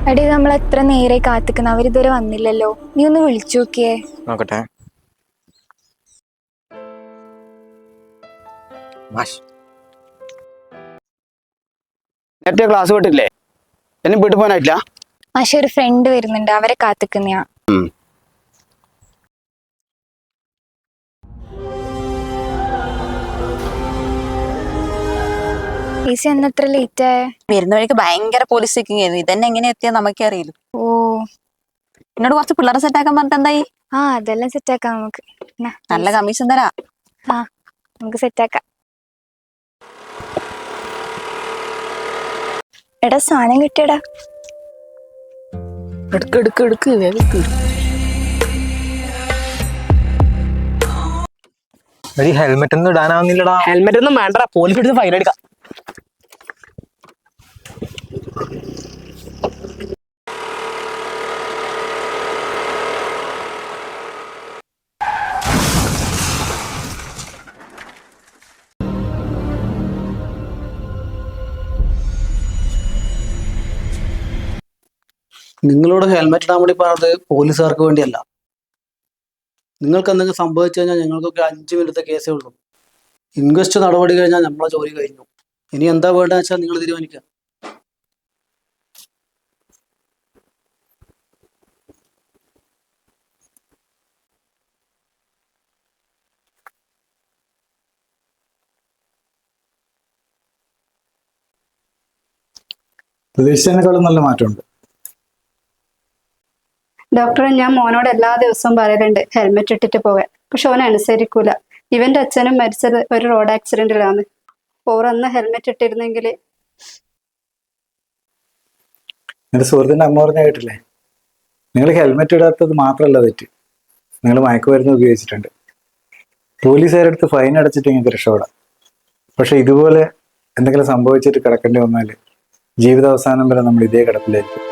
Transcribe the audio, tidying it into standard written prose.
എടി നമ്മൾ എത്ര നേരെ കാത്തിക്കുന്ന അവരിതുവരെ വന്നില്ലല്ലോ. നീ ഒന്ന് വിളിച്ചു നോക്കിയേ. നോക്കട്ടെ. നേരത്തെ ക്ലാസ് വിട്ടില്ലേ? എന്നെ വീട്ടിൽ പോകാനായിട്ടില്ല. പക്ഷെ ഒരു ഫ്രണ്ട് വരുന്നുണ്ട്, അവരെ കാത്തിക്കുന്നയാ. ഈസി എന്നത്ര ലേറ്റ് ആയ? വരുന്ന വഴിക്ക് ഭയങ്കര പോലീസ് ചെക്കിങ് ആയിരുന്നു. ഇതന്നെ എങ്ങനെ എത്തിയാ നമുക്കേ അറിയില്ല. ഓ, എന്നോട് കുറച്ച് പിള്ളേരെ സെറ്റ് ആക്കാൻ പറഞ്ഞിട്ട് എന്തായി? അതെല്ലാം സെറ്റ് ആക്കാം നമുക്ക്. നല്ല കമ്മീഷൻ തരാ. നമുക്ക് സെറ്റ് ആക്കാം. എടാ സാധനം കിട്ടിയടാ. ഹെൽമെറ്റ് ഒന്നും ഇടാനാവുന്നില്ലടാ. ഹെൽമെറ്റ് ഒന്നും വേണ്ട, പോലീസ് എടുത്ത് ഫൈൻ എടുക്കാം. നിങ്ങളോട് ഹെൽമെറ്റ് ഇടാൻ വേണ്ടി പറഞ്ഞത് പോലീസുകാർക്ക് വേണ്ടിയല്ല. നിങ്ങൾക്ക് എന്തെങ്കിലും സംഭവിച്ചു കഴിഞ്ഞാൽ ഞങ്ങൾക്കൊക്കെ 5 മിനിറ്റത്തെ കേസേ ഉള്ളൂ. ഇൻക്വസ്റ്റ് നടപടി കഴിഞ്ഞാൽ നമ്മളെ ജോലി കഴിഞ്ഞു. ഇനി എന്താ വേണ്ടതെന്ന് വെച്ചാൽ നിങ്ങൾ തീരുമാനിക്കുക. പ്രതീക്ഷിച്ചതിനേക്കാളും നല്ല മാറ്റമുണ്ട്. ഡോക്ടറെ, ഞാൻ മോനോട് എല്ലാ ദിവസവും പറയലുണ്ട് ഹെൽമെറ്റ് ഇട്ടിട്ട് പോകാൻ. പക്ഷെ ഓൻ അനുസരിക്കൂല. ഇവന്റെ അച്ഛനും മരിച്ചത് ഒരു റോഡ് ആക്സിഡന്റിലാണ്. ഓറന്ന് ഹെൽമെറ്റ് ഇട്ടിരുന്നെങ്കിൽ. എന്റെ സുഹൃത്തിന്റെ അമ്മ പറഞ്ഞ കേട്ടില്ലേ? നിങ്ങൾ ഹെൽമെറ്റ് ഇടാത്തത് മാത്രമല്ല തെറ്റ്, നിങ്ങൾ മയക്കുമരുന്ന് ഉപയോഗിച്ചിട്ടുണ്ട്. പോലീസുകാരെടുത്ത് ഫൈൻ അടച്ചിട്ട് നിങ്ങൾക്ക് രക്ഷപ്പെടാം. പക്ഷെ ഇതുപോലെ എന്തെങ്കിലും സംഭവിച്ചിട്ട് കിടക്കേണ്ടി വന്നാൽ ജീവിതാവസാനം വരെ നമ്മൾ ഇതേ കിടപ്പിലായിരിക്കും.